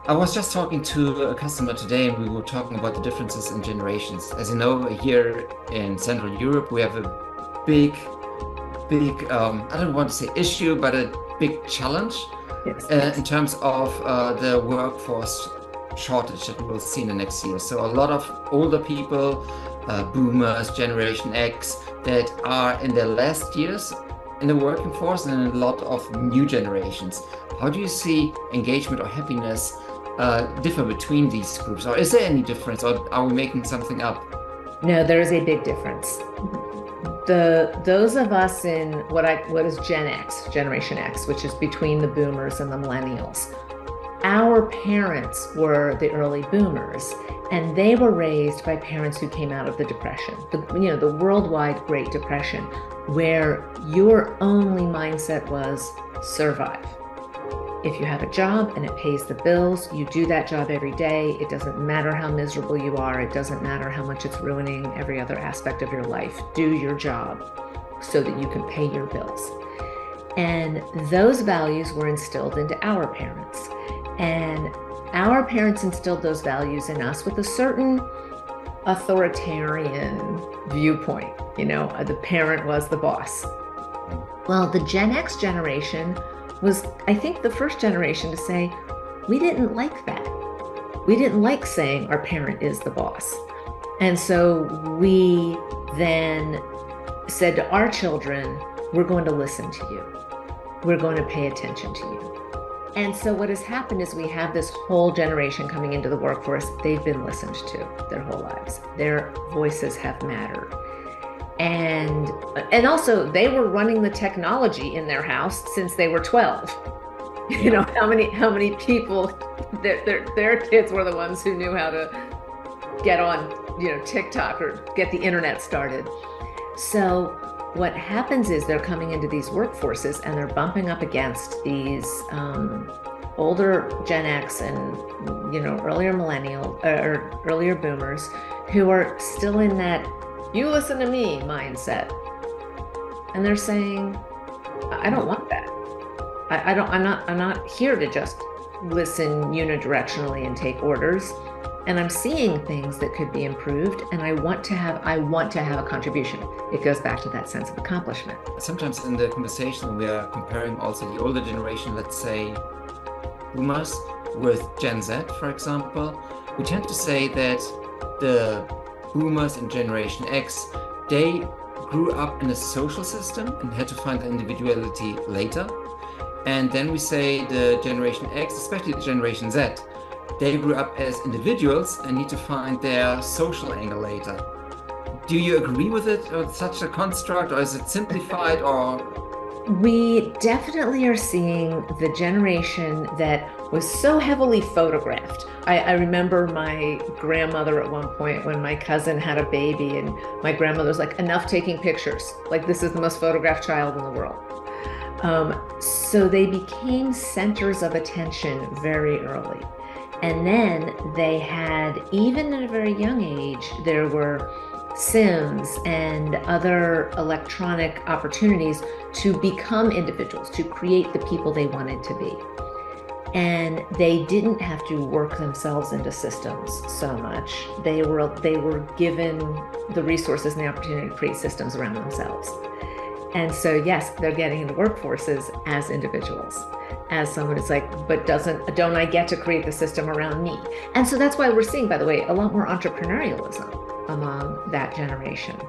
I was just talking to a customer today, and we were talking about the differences in generations. As you know, here in Central Europe, we have a big, I don't want to say issue, but a big challenge Yes, yes. in terms of the workforce shortage that we will see in the next year. So a lot of older people, boomers, Generation X, that are in their last years in the working force, and a lot of new generations. How do you see engagement or happiness differ between these groups? Or is there any difference, or are we making something up? No, there is a big difference. Those of us in what is Gen X, Generation X, which is between the boomers and the millennials. Our parents were the early boomers, and they were raised by parents who came out of the Depression, the worldwide Great Depression, where your only mindset was survive. If you have a job and it pays the bills, you do that job every day. It doesn't matter how miserable you are. It doesn't matter how much it's ruining every other aspect of your life. Do your job so that you can pay your bills. And those values were instilled into our parents. And our parents instilled those values in us with a certain authoritarian viewpoint. The parent was the boss. Well, the Gen X generation was, I think, the first generation to say, we didn't like that. We didn't like saying our parent is the boss. And so we then said to our children, we're going to listen to you. We're going to pay attention to you. And so what has happened is we have this whole generation coming into the workforce. They've been listened to their whole lives. Their voices have mattered. And also they were running the technology in their house since they were 12. Yeah. How many people, their kids were the ones who knew how to get on, TikTok or get the internet started. So what happens is they're coming into these workforces and they're bumping up against these older Gen X and earlier millennial or earlier boomers who are still in that "you listen to me" mindset, and they're saying, "I don't want that. I'm not here to just listen unidirectionally and take orders." And I'm seeing things that could be improved, and I want to have a contribution. It goes back to that sense of accomplishment. Sometimes in the conversation, we are comparing also the older generation, let's say boomers, with Gen Z, for example. We tend to say that the boomers and Generation X, they grew up in a social system and had to find individuality later. And then we say the Generation X, especially the Generation Z, they grew up as individuals and need to find their social angle later. Do you agree with it, or such a construct, or is it simplified, or? We definitely are seeing the generation that was so heavily photographed. I remember my grandmother at one point when my cousin had a baby, and my grandmother was like, enough taking pictures. Like, this is the most photographed child in the world. So they became centers of attention very early. And then they had, even at a very young age, there were Sims and other electronic opportunities to become individuals, to create the people they wanted to be. And they didn't have to work themselves into systems so much. They were given the resources and the opportunity to create systems around themselves. And so, yes, they're getting into workforces as individuals, as someone who's like, but don't I get to create the system around me? And so that's why we're seeing, by the way, a lot more entrepreneurialism among that generation.